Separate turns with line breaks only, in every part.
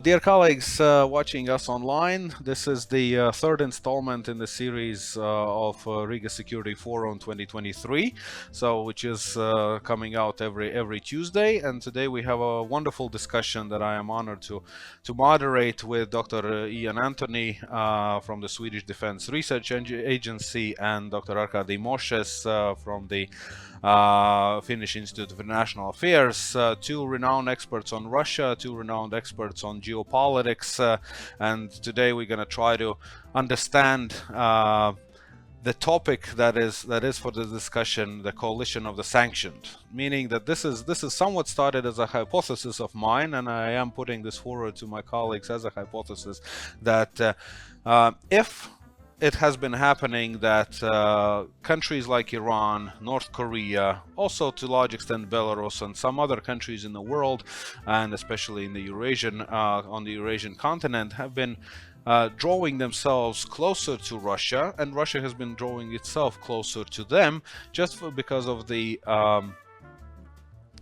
Dear colleagues watching us online, this is the third installment in the series of Riga Security Forum 2023, which is coming out every Tuesday. And today we have a wonderful discussion that I am honored to moderate with Dr. Ian Anthony from the Swedish Defense Research Agency and Dr. Arkady Moshes from the Finnish Institute of International Affairs, two renowned experts on Russia, two renowned experts on geopolitics, and today we're going to try to understand the topic that is for the discussion, the coalition of the sanctioned, meaning that this is somewhat started as a hypothesis of mine, and I am putting this forward to my colleagues as a hypothesis that if it has been happening that countries like Iran, North Korea, also to a large extent Belarus and some other countries in the world, and especially in the Eurasian on the Eurasian continent, have been drawing themselves closer to Russia, and Russia has been drawing itself closer to them just because of the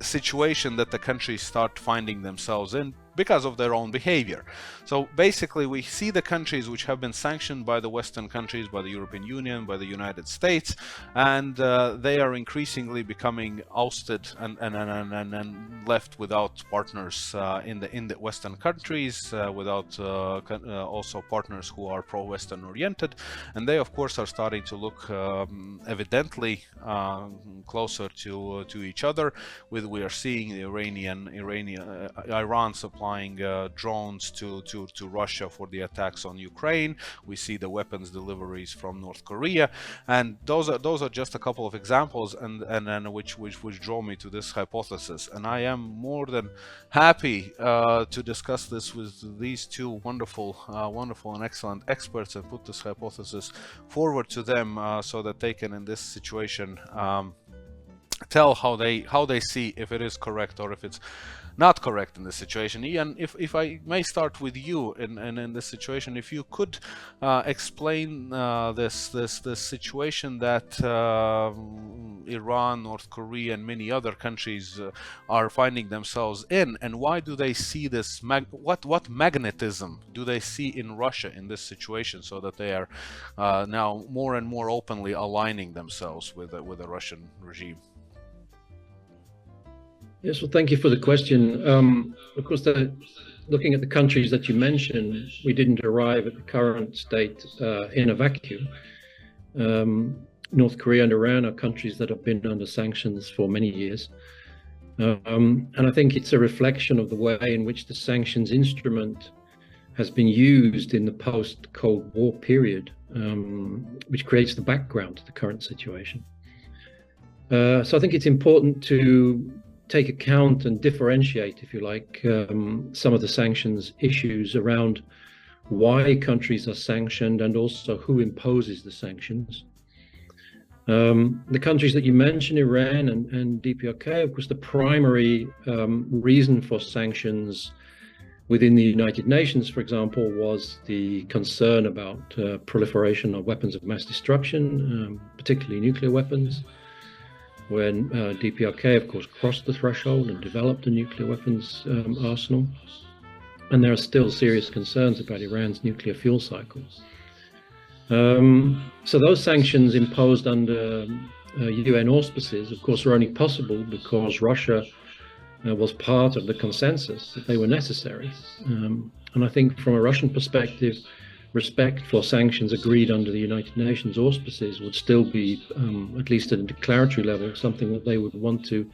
situation that the countries start finding themselves in because of their own behavior. So basically we see the countries which have been sanctioned by the Western countries, by the European Union, by the United States, and they are increasingly becoming ousted and left without partners in the Western countries, without also partners who are pro-Western oriented, and they of course are starting to look evidently closer to each other. We are seeing the Iran supplying drones to Russia for the attacks on Ukraine. We see the weapons deliveries from North Korea, and those are just a couple of examples, and which draw me to this hypothesis. And I am more than happy to discuss this with these two wonderful and excellent experts and put this hypothesis forward to them so that they can, in this situation, tell how they see if it is correct or if it's not correct in this situation. Ian, if I may start with you in this situation, if you could explain this situation that Iran, North Korea, and many other countries are finding themselves in, and why do they see this? What magnetism do they see in Russia in this situation, so that they are now more and more openly aligning themselves with the Russian regime?
Yes, well, thank you for the question. Of course, looking at the countries that you mentioned, we didn't arrive at the current state in a vacuum. North Korea and Iran are countries that have been under sanctions for many years. And I think it's a reflection of the way in which the sanctions instrument has been used in the post-Cold War period, which creates the background to the current situation. So I think it's important to take account and differentiate, if you like, some of the sanctions issues around why countries are sanctioned and also who imposes the sanctions. The countries that you mentioned, Iran and DPRK, of course, the primary reason for sanctions within the United Nations, for example, was the concern about proliferation of weapons of mass destruction, particularly nuclear weapons. When DPRK, of course, crossed the threshold and developed a nuclear weapons arsenal. And there are still serious concerns about Iran's nuclear fuel cycle. So those sanctions imposed under UN auspices, of course, are only possible because Russia was part of the consensus that they were necessary. And I think from a Russian perspective, respect for sanctions agreed under the United Nations auspices would still be, at least at a declaratory level, something that they would want to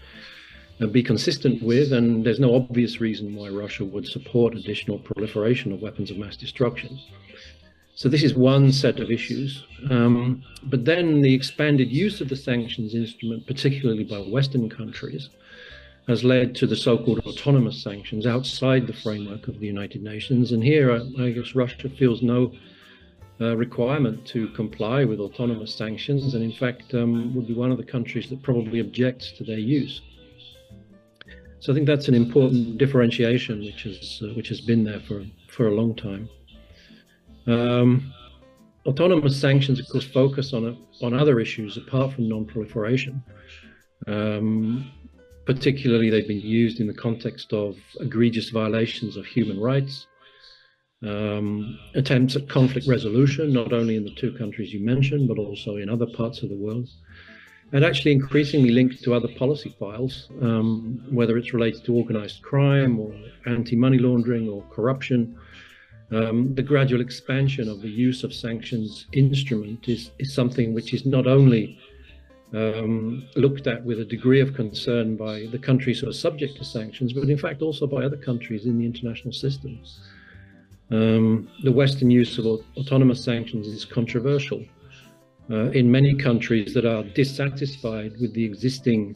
be consistent with, and there's no obvious reason why Russia would support additional proliferation of weapons of mass destruction. So this is one set of issues. But then the expanded use of the sanctions instrument, particularly by Western countries, has led to the so-called autonomous sanctions outside the framework of the United Nations. And here, I guess Russia feels no requirement to comply with autonomous sanctions, and in fact would be one of the countries that probably objects to their use. So I think that's an important differentiation which has been there for a long time. Autonomous sanctions, of course, focus on other issues apart from non-proliferation. Particularly, they've been used in the context of egregious violations of human rights, attempts at conflict resolution, not only in the two countries you mentioned, but also in other parts of the world, and actually increasingly linked to other policy files, whether it's related to organized crime or anti-money laundering or corruption. The gradual expansion of the use of sanctions instrument is something which is not only looked at with a degree of concern by the countries who are subject to sanctions, but in fact also by other countries in the international system. The Western use of autonomous sanctions is controversial in many countries that are dissatisfied with the existing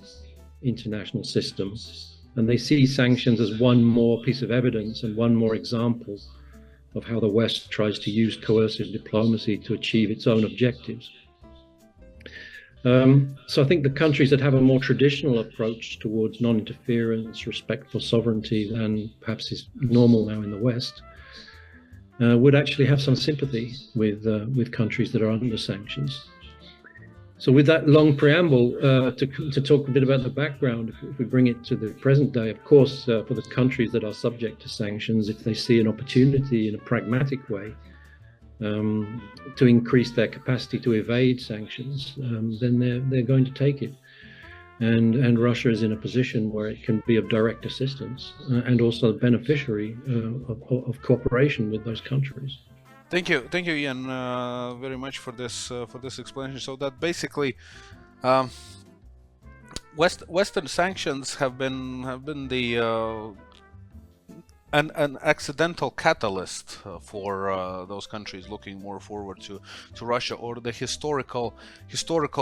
international system, and they see sanctions as one more piece of evidence and one more example of how the West tries to use coercive diplomacy to achieve its own objectives. So I think the countries that have a more traditional approach towards non-interference, respect for sovereignty than perhaps is normal now in the West, would actually have some sympathy with countries that are under sanctions. So with that long preamble, to talk a bit about the background, if we bring it to the present day, of course, for the countries that are subject to sanctions, if they see an opportunity in a pragmatic way to increase their capacity to evade sanctions, then they're going to take it. And Russia is in a position where it can be of direct assistance and also a beneficiary of cooperation with those countries.
Thank you, Ian, very much for this explanation. So that basically, Western sanctions have been the an accidental catalyst for those countries looking more forward to Russia, or the historical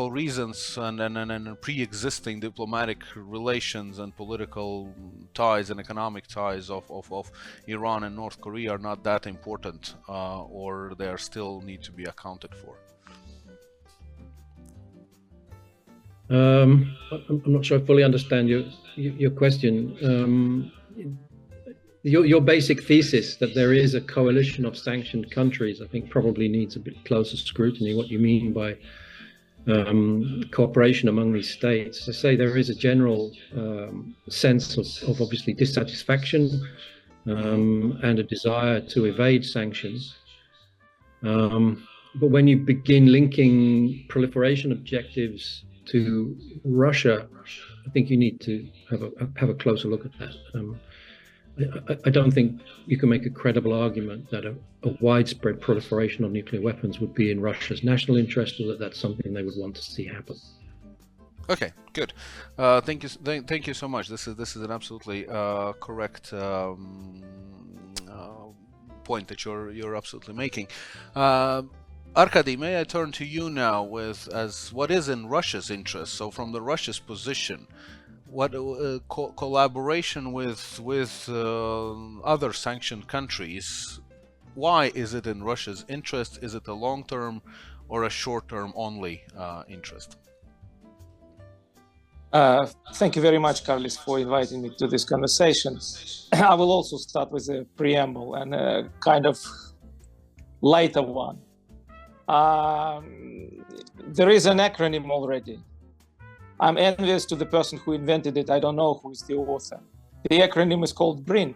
reasons and pre-existing diplomatic relations and political ties and economic ties of Iran and North Korea are not that important, or they are still need to be accounted for.
I'm not sure I fully understand your question. Your basic thesis that there is a coalition of sanctioned countries, I think, probably needs a bit closer scrutiny. What you mean by cooperation among these states? As I say, there is a general sense of obviously dissatisfaction and a desire to evade sanctions. But when you begin linking proliferation objectives to Russia, I think you need to have a closer look at that. I don't think you can make a credible argument that a widespread proliferation of nuclear weapons would be in Russia's national interest, or that that's something they would want to see happen.
Okay, good. Thank you so much. This is an absolutely correct point that you're absolutely making. Arkady, may I turn to you now as what is in Russia's interest? So from the Russia's position, what collaboration with other sanctioned countries, why is it in Russia's interest? Is it a long-term or a short-term only interest?
Thank you very much, Karlis, for inviting me to this conversation. I will also start with a preamble and a kind of lighter one. There is an acronym already. I'm envious to the person who invented it. I don't know who is the author. The acronym is called BRINC: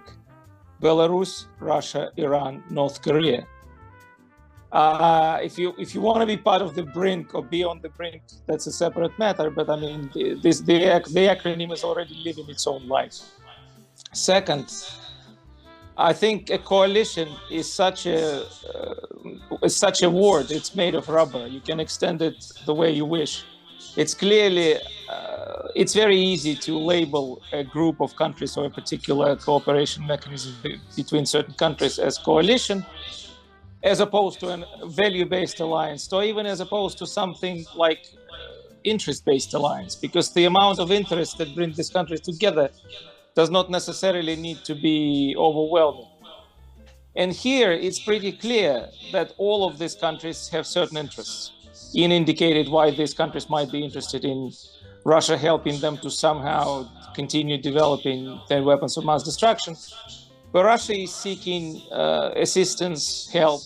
Belarus, Russia, Iran, North Korea. If you want to be part of the brink or be on the brink, that's a separate matter. But I mean, the acronym is already living its own life. Second, I think a coalition is such a word. It's made of rubber. You can extend it the way you wish. It's clearly, it's very easy to label a group of countries or a particular cooperation mechanism between certain countries as coalition, as opposed to a value-based alliance, or even as opposed to something like interest-based alliance, because the amount of interest that brings these countries together does not necessarily need to be overwhelming. And here it's pretty clear that all of these countries have certain interests. Ian indicated why these countries might be interested in Russia helping them to somehow continue developing their weapons of mass destruction. But Russia is seeking assistance, help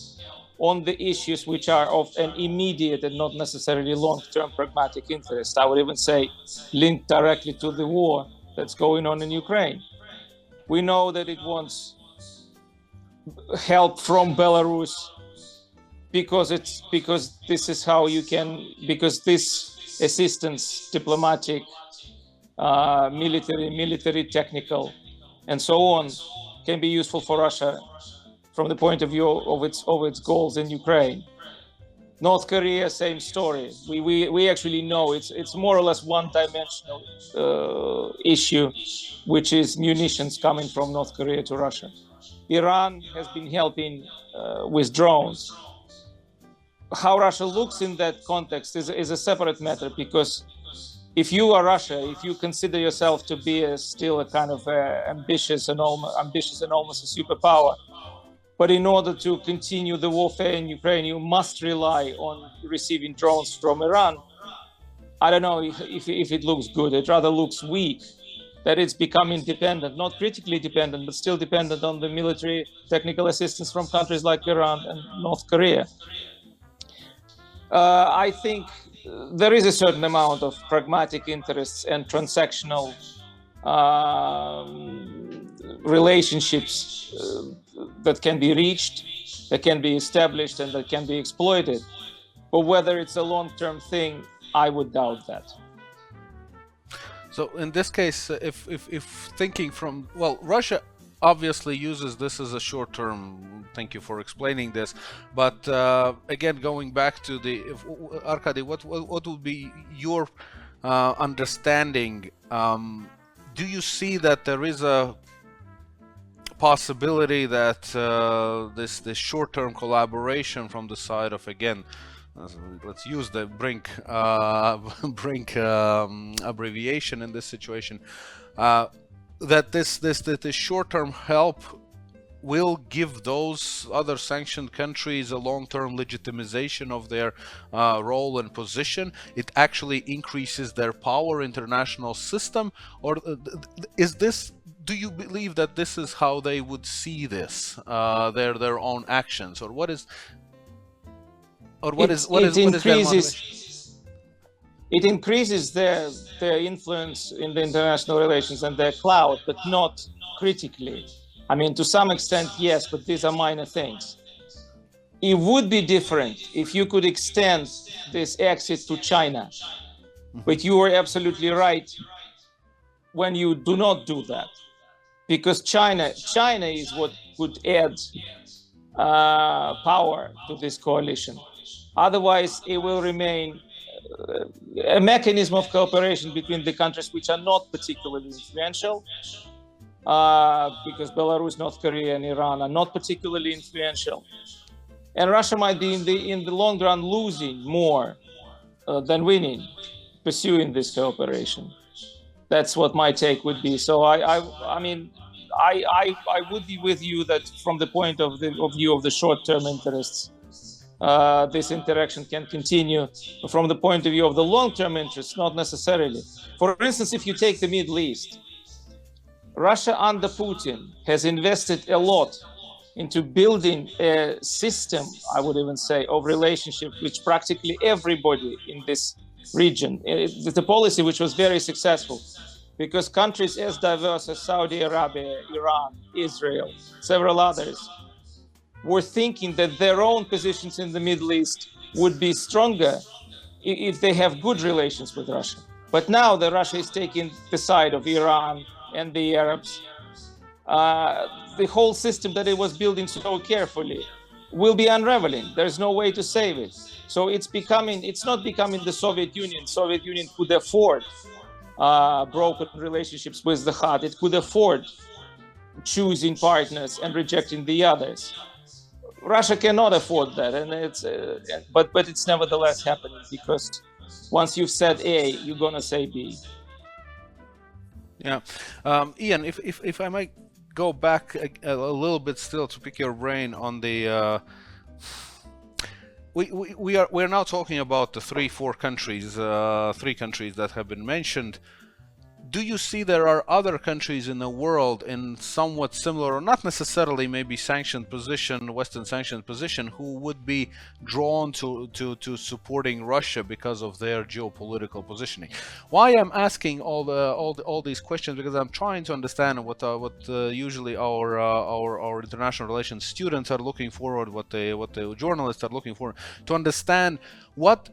on the issues which are of an immediate and not necessarily long-term pragmatic interest. I would even say linked directly to the war that's going on in Ukraine. We know that it wants help from Belarus, because this is how you can, because this assistance, diplomatic, military, technical, and so on, can be useful for Russia from the point of view of its goals in Ukraine. North Korea, same story. We actually know it's more or less one-dimensional issue, which is munitions coming from North Korea to Russia. Iran has been helping with drones. How Russia looks in that context is a separate matter, because if you are Russia, if you consider yourself to be still a kind of ambitious and almost a superpower, but in order to continue the warfare in Ukraine, you must rely on receiving drones from Iran. I don't know if it looks good. It rather looks weak, that it's becoming dependent, not critically dependent, but still dependent on the military technical assistance from countries like Iran and North Korea. I think there is a certain amount of pragmatic interests and transactional relationships that can be reached, that can be established, and that can be exploited. But whether it's a long-term thing, I would doubt that.
So in this case, if thinking from, well, Russia obviously uses this as a short-term, thank you for explaining this, but again, going back to the, Arkady, what would be your understanding? Do you see that there is a possibility that this short-term collaboration from the side of, again, let's use the BRINC abbreviation in this situation, that this short-term help will give those other sanctioned countries a long-term legitimization of their role and position? It actually increases their power international system, or is this? Do you believe that this is how they would see this, their own actions, or what is? Or what is their motivation?
It increases their influence in the international relations and their clout, but not critically. I mean, to some extent, yes, but these are minor things. It would be different if you could extend this access to China. But you are absolutely right when you do not do that, because China is what could add power to this coalition. Otherwise, it will remain a mechanism of cooperation between the countries which are not particularly influential, because Belarus, North Korea, and Iran are not particularly influential. And Russia might be in the long run losing more than winning, pursuing this cooperation. That's what my take would be. So I mean, I would be with you that from the point of view of the short-term interests, this interaction can continue. From the point of view of the long-term interests, not necessarily. For instance, if you take the Middle East, Russia under Putin has invested a lot into building a system, I would even say, of relationship which practically everybody in this region, it's a policy which was very successful, because countries as diverse as Saudi Arabia, Iran, Israel, several others, were thinking that their own positions in the Middle East would be stronger if they have good relations with Russia. But now that Russia is taking the side of Iran and the Arabs, the whole system that it was building so carefully will be unraveling. There's no way to save it. So it's not becoming the Soviet Union. Soviet Union could afford broken relationships with the Khan. It could afford choosing partners and rejecting the others. Russia cannot afford that, and but it's nevertheless happening, because once you've said A, you're gonna say B.
Yeah, Ian, if I might go back a little bit still to pick your brain on the. We're now talking about the three countries that have been mentioned. do you see there are other countries in the world in somewhat similar, or not necessarily maybe sanctioned position, Western sanctioned position, who would be drawn to supporting Russia because of their geopolitical positioning? Why I'm asking all these questions, because I'm trying to understand what usually our international relations students are looking forward, what the journalists are looking for, to understand what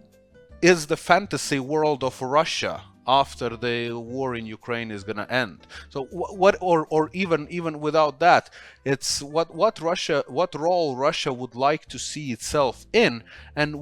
is the fantasy world of Russia after the war in Ukraine is going to end. So or even without that, it's what role Russia would like to see itself in, and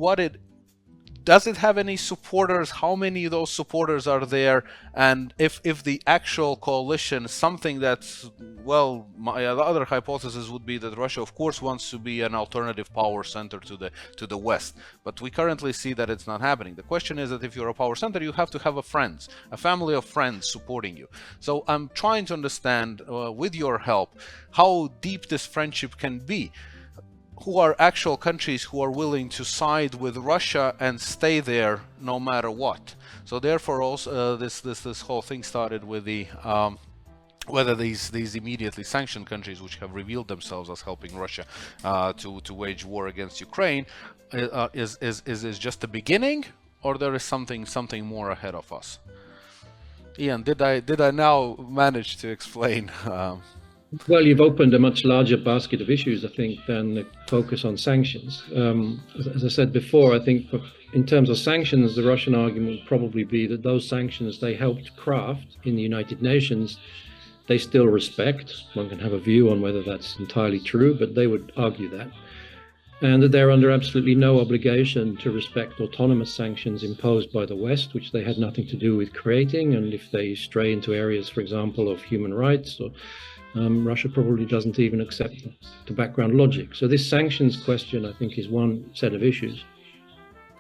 does it have any supporters? How many of those supporters are there? And if the actual coalition, something that's, well, my other hypothesis would be that Russia, of course, wants to be an alternative power center to the West. But we currently see that it's not happening. The question is that if you're a power center, you have to have a family of friends supporting you. So I'm trying to understand, with your help, how deep this friendship can be. Who are actual countries who are willing to side with Russia and stay there no matter what? So therefore, also this whole thing started with the whether these immediately sanctioned countries, which have revealed themselves as helping Russia to wage war against Ukraine, is just the beginning, or there is something more ahead of us. Ian, did I now manage to explain?
Well, you've opened a much larger basket of issues, I think, than the focus on sanctions. As I said before, I think in terms of sanctions, the Russian argument would probably be that those sanctions they helped craft in the United Nations, they still respect. One can have a view on whether that's entirely true, but they would argue that. And that they're under absolutely no obligation to respect autonomous sanctions imposed by the West, which they had nothing to do with creating. And if they stray into areas, for example, of human rights, or Russia probably doesn't even accept the background logic. So this sanctions question, I think, is one set of issues.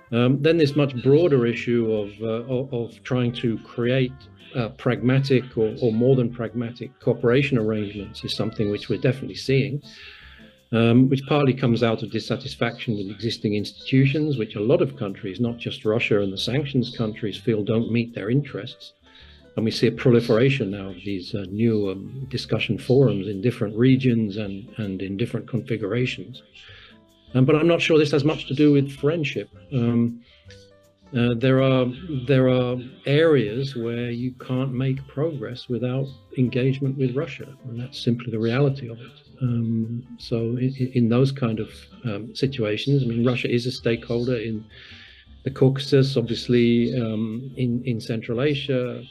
Then this much broader issue of trying to create pragmatic or more than pragmatic cooperation arrangements is something which we're definitely seeing, which partly comes out of dissatisfaction with existing institutions, which a lot of countries, not just Russia and the sanctions countries, feel don't meet their interests. And we see a proliferation now of these new discussion forums in different regions and in different configurations. But I'm not sure this has much to do with friendship. There are areas where you can't make progress without engagement with Russia, and that's simply the reality of it. So in those kind of situations, I mean, Russia is a stakeholder in the Caucasus, obviously, in Central Asia.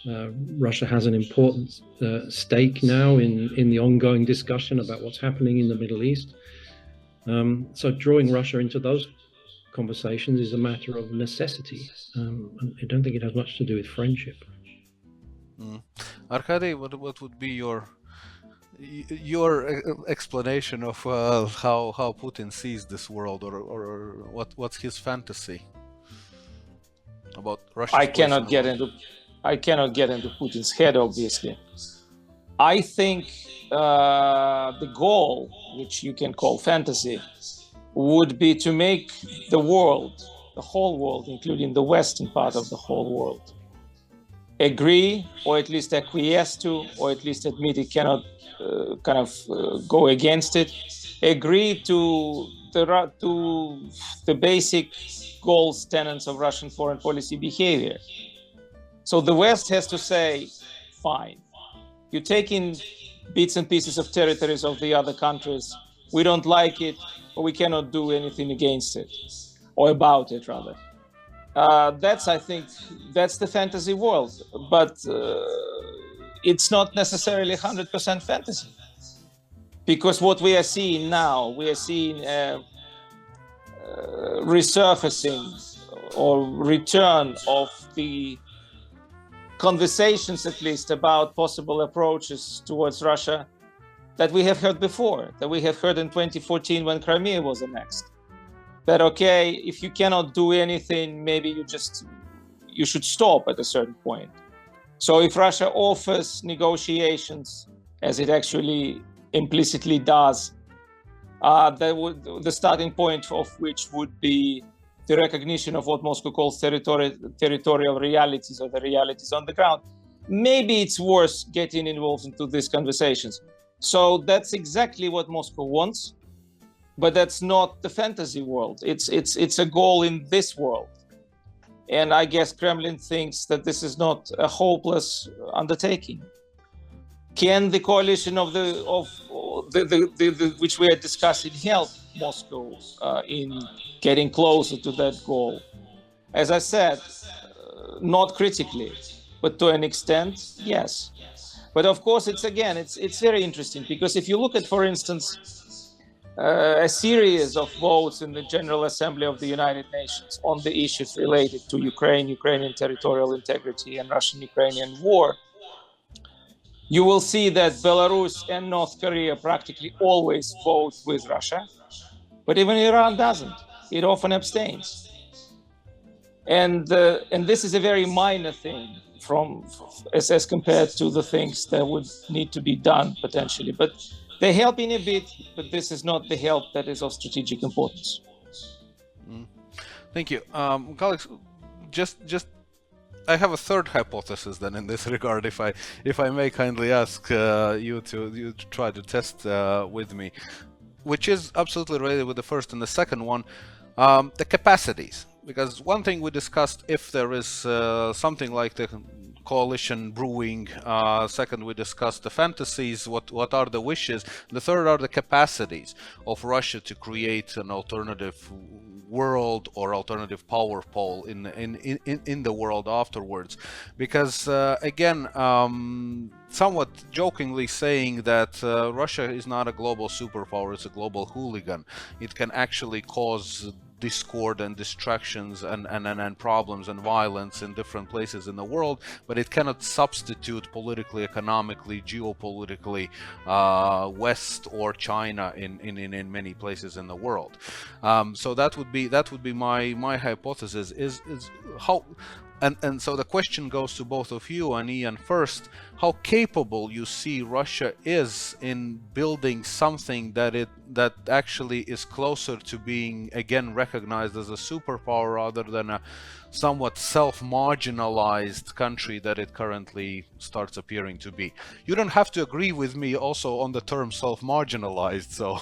Russia has an important stake now in the ongoing discussion about what's happening in the Middle East. So drawing Russia into those conversations is a matter of necessity. I don't think it has much to do with friendship.
Arkady, what would be your explanation of how Putin sees this world, or what's his fantasy about Russia?
I cannot get into Putin's head, obviously. I think the goal, which you can call fantasy, would be to make the world, the whole world, including the Western part of the whole world, agree, or at least acquiesce to, or at least admit it cannot go against it, agree to the basic goals, tenets of Russian foreign policy behavior. So the West has to say, fine, you're taking bits and pieces of territories of the other countries. We don't like it, but we cannot do anything against it, or about it, rather. I think that's the fantasy world, but it's not necessarily 100% fantasy. Because what we are seeing now, we are seeing resurfacing or return of the conversations, at least, about possible approaches towards Russia that we have heard before, that we have heard in 2014 when Crimea was annexed. That, okay, if you cannot do anything, maybe you should stop at a certain point. So if Russia offers negotiations, as it actually implicitly does, the starting point of which would be the recognition of what Moscow calls territorial realities, or the realities on the ground, maybe it's worth getting involved into these conversations. So that's exactly what Moscow wants, but that's not the fantasy world. It's a goal in this world. And I guess Kremlin thinks that this is not a hopeless undertaking. Can the coalition of the which we are discussing help Moscow in getting closer to that goal? As I said, not critically, but to an extent, yes. But of course, it's very interesting, because if you look at, for instance, a series of votes in the General Assembly of the United Nations on the issues related to Ukraine, Ukrainian territorial integrity, and Russian-Ukrainian war, you will see that Belarus and North Korea practically always vote with Russia, but even Iran doesn't. It often abstains. And this is a very minor thing as compared to the things that would need to be done potentially. But they're helping a bit, but this is not the help that is of strategic importance.
Thank you. Colleagues, just I have a third hypothesis then in this regard, if I may kindly ask you to try to test with me, which is absolutely related with the first and the second one, the capacities. Because one thing we discussed, if there is something like the coalition brewing, second we discussed the fantasies, what are the wishes, the third are the capacities of Russia to create an alternative world or alternative power pole in the world afterwards. Because again, somewhat jokingly saying that Russia is not a global superpower, it's a global hooligan. It can actually cause discord and distractions and problems and violence in different places in the world, but it cannot substitute politically, economically, geopolitically West or China in many places in the world. So that would be my hypothesis is how. And so the question goes to both of you, and Ian first, how capable you see Russia is in building something that actually is closer to being again recognized as a superpower rather than a somewhat self-marginalized country that it currently starts appearing to be. You don't have to agree with me also on the term self-marginalized, so...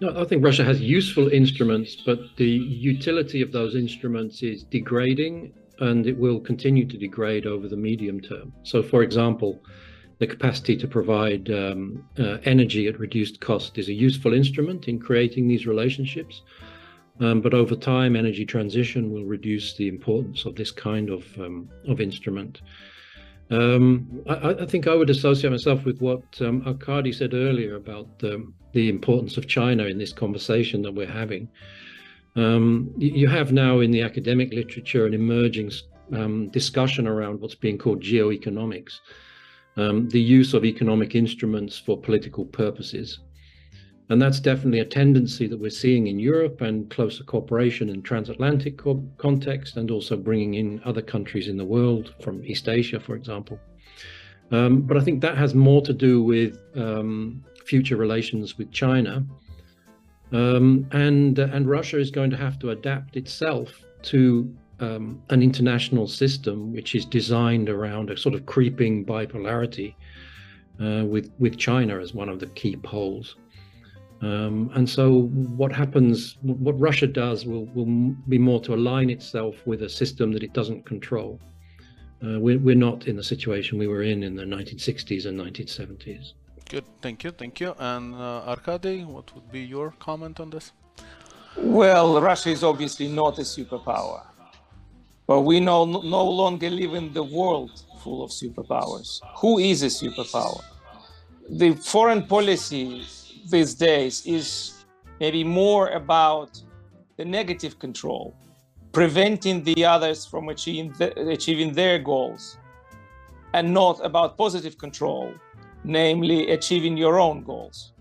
No, I think Russia has useful instruments, but the utility of those instruments is degrading, and it will continue to degrade over the medium term. So, for example, the capacity to provide energy at reduced cost is a useful instrument in creating these relationships. But over time, energy transition will reduce the importance of this kind of instrument. I think I would associate myself with what Arkady said earlier about the importance of China in this conversation that we're having. You have now in the academic literature an emerging discussion around what's being called geoeconomics, the use of economic instruments for political purposes. And that's definitely a tendency that we're seeing in Europe, and closer cooperation in transatlantic context, and also bringing in other countries in the world from East Asia, for example. But I think that has more to do with future relations with China. And Russia is going to have to adapt itself to an international system which is designed around a sort of creeping bipolarity with China as one of the key poles. And so what Russia does will be more to align itself with a system that it doesn't control. We're not in the situation we were in the 1960s and 1970s.
Good, thank you. And Arkady, what would be your comment on this?
Well, Russia is obviously not a superpower, but we no longer live in the world full of superpowers. Who is a superpower? The foreign policy these days is maybe more about the negative control, preventing the others from achieving their goals, and not about positive control, namely achieving your own goals.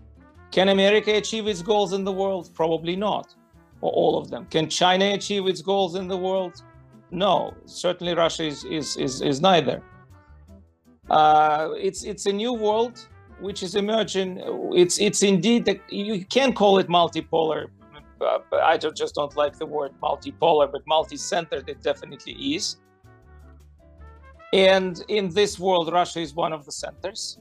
Can America achieve its goals in the world? Probably not, or all of them. Can China achieve its goals in the world? No, certainly Russia is neither. It's a new world which is emerging. It's indeed, you can call it multipolar. I just don't like the word multipolar, but multi-centered it definitely is. And in this world, Russia is one of the centers.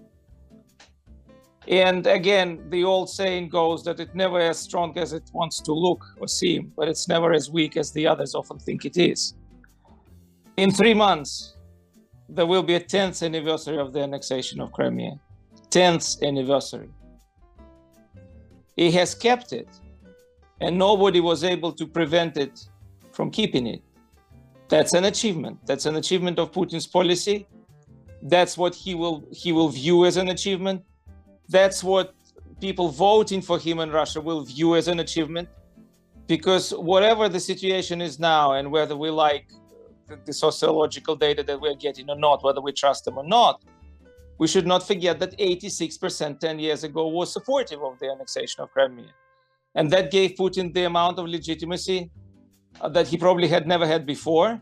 And again, the old saying goes that it's never as strong as it wants to look or seem, but it's never as weak as the others often think it is. In 3 months, there will be a 10th anniversary of the annexation of Crimea. 10th anniversary. He has kept it, and nobody was able to prevent it from keeping it. That's an achievement. That's an achievement of Putin's policy. That's what he will view as an achievement. That's what people voting for him in Russia will view as an achievement, because whatever the situation is now, and whether we like the sociological data that we're getting or not, whether we trust them or not, we should not forget that 86% 10 years ago was supportive of the annexation of Crimea. And that gave Putin the amount of legitimacy that he probably had never had before.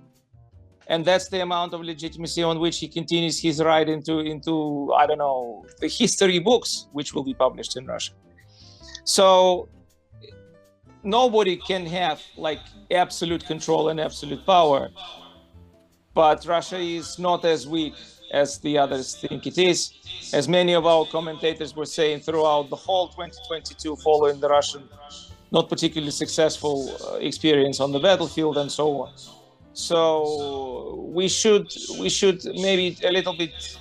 And that's the amount of legitimacy on which he continues his ride into I don't know, the history books, which will be published in Russia. So nobody can have like absolute control and absolute power, but Russia is not as weak as the others think it is. As many of our commentators were saying throughout the whole 2022 following the Russian not particularly successful experience on the battlefield and so on. So we should maybe a little bit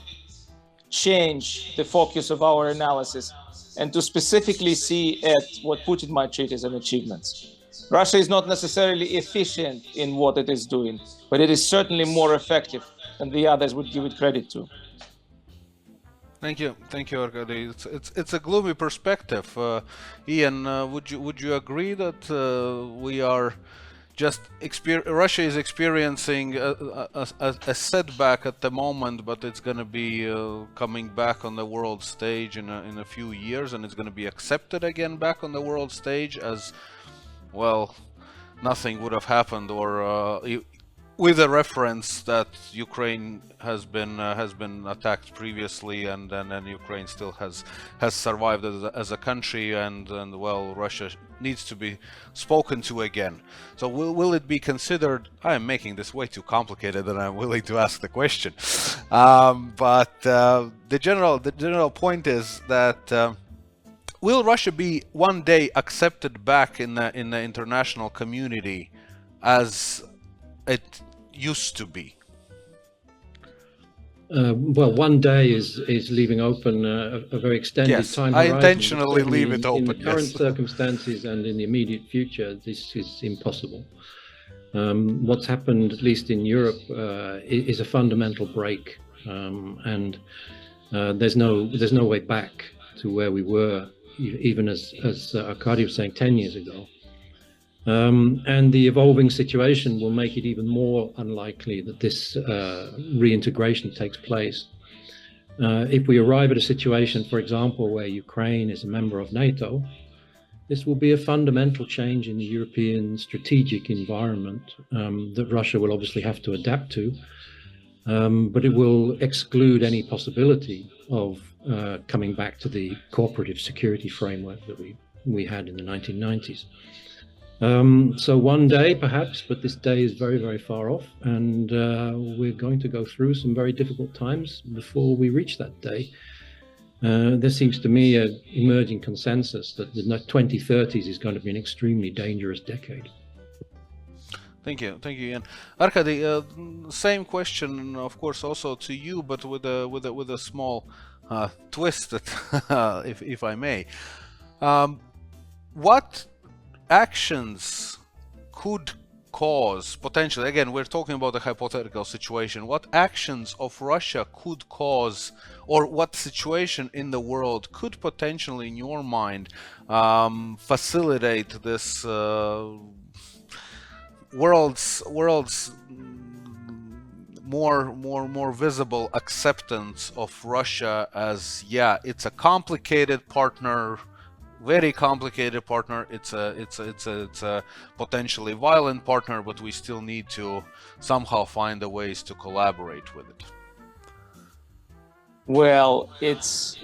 change the focus of our analysis and to specifically see at what Putin might treat as an achievement. Russia is not necessarily efficient in what it is doing, but it is certainly more effective than the others would give it credit to.
Thank you, Arkady. It's a gloomy perspective. Ian, would you agree that we are just Russia is experiencing a setback at the moment, but it's going to be coming back on the world stage in a few years, and it's going to be accepted again back on the world stage as well? Nothing would have happened, or with a reference that Ukraine has been attacked previously, and then Ukraine still has survived as a country, and well, Russia needs to be spoken to again. So will it be considered? I am making this way too complicated, and I'm willing to ask the question. But the general point is that will Russia be one day accepted back in the international community as it used to be?
Well, one day is leaving open a very extended time horizon.
I intentionally leave it open.
In the current circumstances and in the immediate future, this is impossible. What's happened, at least in Europe, is a fundamental break, and there's no way back to where we were, even as Arkady was saying 10 years ago. And the evolving situation will make it even more unlikely that this reintegration takes place. If we arrive at a situation, for example, where Ukraine is a member of NATO, this will be a fundamental change in the European strategic environment that Russia will obviously have to adapt to, but it will exclude any possibility of coming back to the cooperative security framework that we had in the 1990s. So one day perhaps, but this day is very, very far off, and we're going to go through some very difficult times before we reach that day. There seems to me an emerging consensus that the 2030s is going to be an extremely dangerous decade.
Thank you, Ian. Arkady, same question, of course, also to you, but with a small twist, if I may. What actions could cause, potentially, again, we're talking about a hypothetical situation, what actions of Russia could cause, or what situation in the world could potentially, in your mind, facilitate this world's more visible acceptance of Russia as, yeah, it's a complicated partner, very complicated partner. It's a potentially violent partner, but we still need to somehow find the ways to collaborate with it.
Well, it's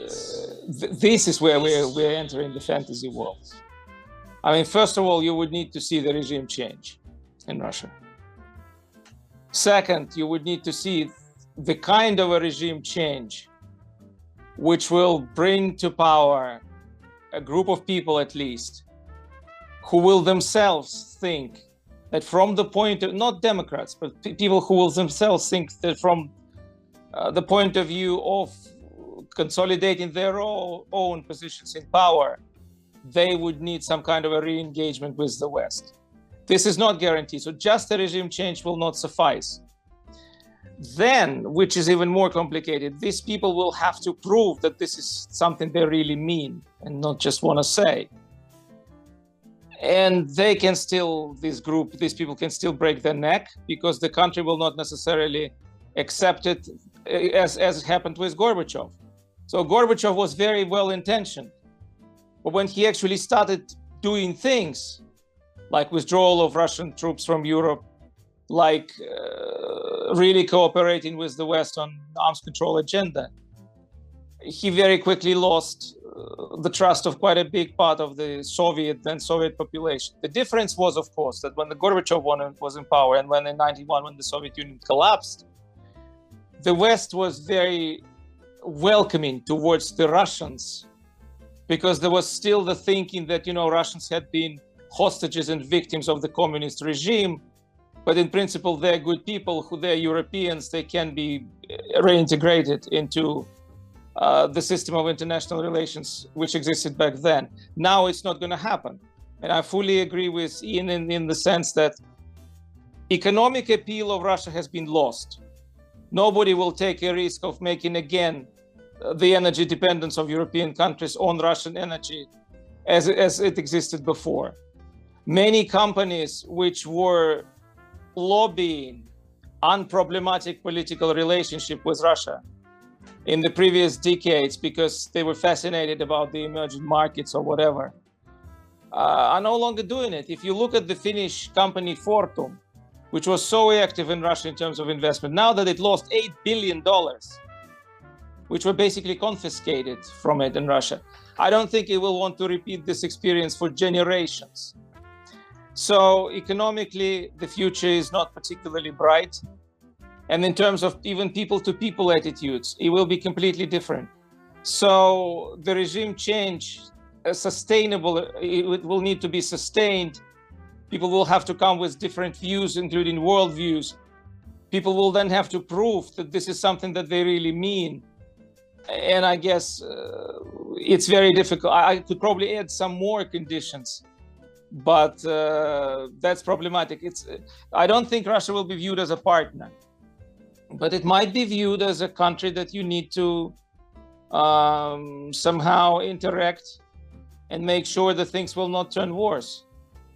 this is where we're entering the fantasy world. I mean, first of all, you would need to see the regime change in Russia. Second, you would need to see the kind of a regime change which will bring to power a group of people at least who will themselves think that from the point of, not Democrats, but people who will themselves think that from the point of view of consolidating their own positions in power, they would need some kind of a re-engagement with the West. This is not guaranteed, so just a regime change will not suffice. Then, which is even more complicated, these people will have to prove that this is something they really mean and not just want to say. And they can still, these people can still break their neck because the country will not necessarily accept it, as happened with Gorbachev. So Gorbachev was very well intentioned, but when he actually started doing things like withdrawal of Russian troops from Europe, like really cooperating with the West on arms control agenda, he very quickly lost the trust of quite a big part of the Soviet population. The difference was, of course, that when the Gorbachev was in power and when in 91, when the Soviet Union collapsed, the West was very welcoming towards the Russians because there was still the thinking that, Russians had been hostages and victims of the communist regime, but in principle, they're good people, they're Europeans, they can be reintegrated into the system of international relations which existed back then. Now it's not going to happen. And I fully agree with Ian in the sense that economic appeal of Russia has been lost. Nobody will take a risk of making again the energy dependence of European countries on Russian energy as it existed before. Many companies which were lobbying unproblematic political relationship with Russia in the previous decades because they were fascinated about the emerging markets or whatever, are no longer doing it. If you look at the Finnish company Fortum, which was so active in Russia in terms of investment, now that it lost $8 billion, which were basically confiscated from it in Russia, I don't think it will want to repeat this experience for generations. So economically, the future is not particularly bright. And in terms of even people-to-people attitudes, it will be completely different. So the regime change, sustainable, it will need to be sustained. People will have to come with different views, including worldviews. People will then have to prove that this is something that they really mean. And I guess it's very difficult. I could probably add some more conditions, but that's problematic. I don't think Russia will be viewed as a partner, but it might be viewed as a country that you need to somehow interact and make sure that things will not turn worse.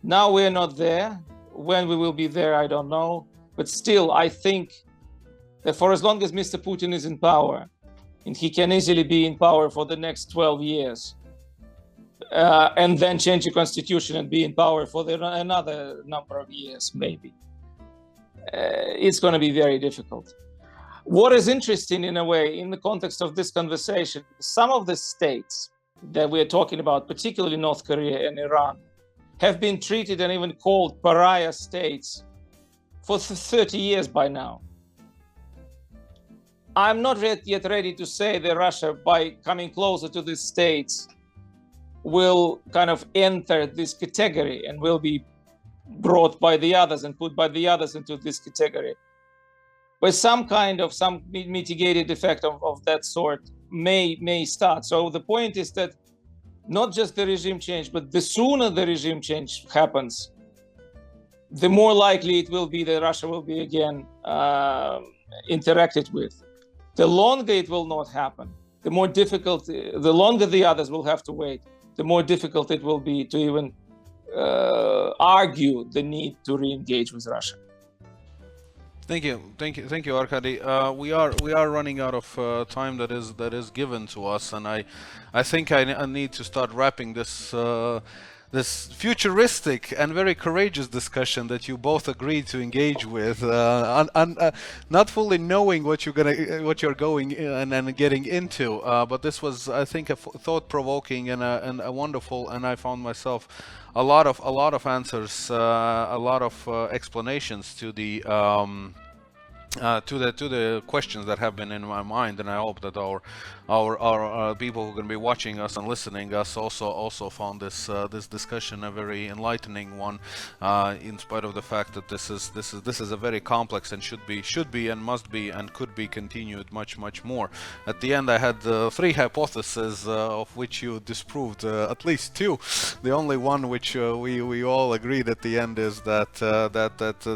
Now we're not there. When we will be there, I don't know. But still, I think that for as long as Mr. Putin is in power, and he can easily be in power for the next 12 years, and then change the constitution and be in power for another number of years, maybe, it's going to be very difficult. What is interesting in a way, in the context of this conversation, some of the states that we're talking about, particularly North Korea and Iran, have been treated and even called pariah states for 30 years by now. I'm not yet ready to say that Russia, by coming closer to these states, will kind of enter this category and will be brought by the others and put by the others into this category. But some mitigated effect of that sort may start. So the point is that not just the regime change, but the sooner the regime change happens, the more likely it will be that Russia will be again interacted with. The longer it will not happen, the more difficult, the longer the others will have to wait, the more difficult it will be to even argue the need to re-engage with Russia.
Thank you, Arkady. We are running out of time that is given to us, and I think I need to start wrapping this this futuristic and very courageous discussion that you both agreed to engage with, not fully knowing what you're going and getting into, but this was, I think, a thought-provoking and a wonderful, and I found myself a lot of answers, a lot of explanations to the to the questions that have been in my mind, and I hope that our people who are going to be watching us and listening us also found this discussion a very enlightening one, in spite of the fact that this is a very complex and should be and must be and could be continued much more. At the end, I had 3 hypotheses, of which you disproved at least 2. The only one which we all agreed at the end is that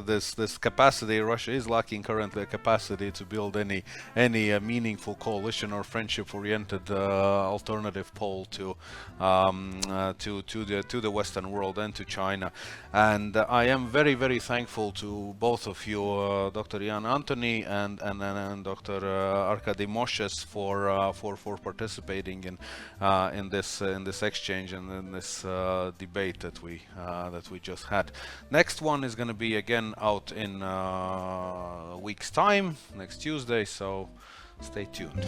this capacity Russia is lacking currently a capacity to build any meaningful coalition or friendship-oriented alternative pole to the Western world and to China. And I am very thankful to both of you, Dr. Jan Antony and Dr. Arkady Moshes, for participating in this exchange and in this debate that we just had. Next one is going to be again out in week's time, next Tuesday, so stay tuned.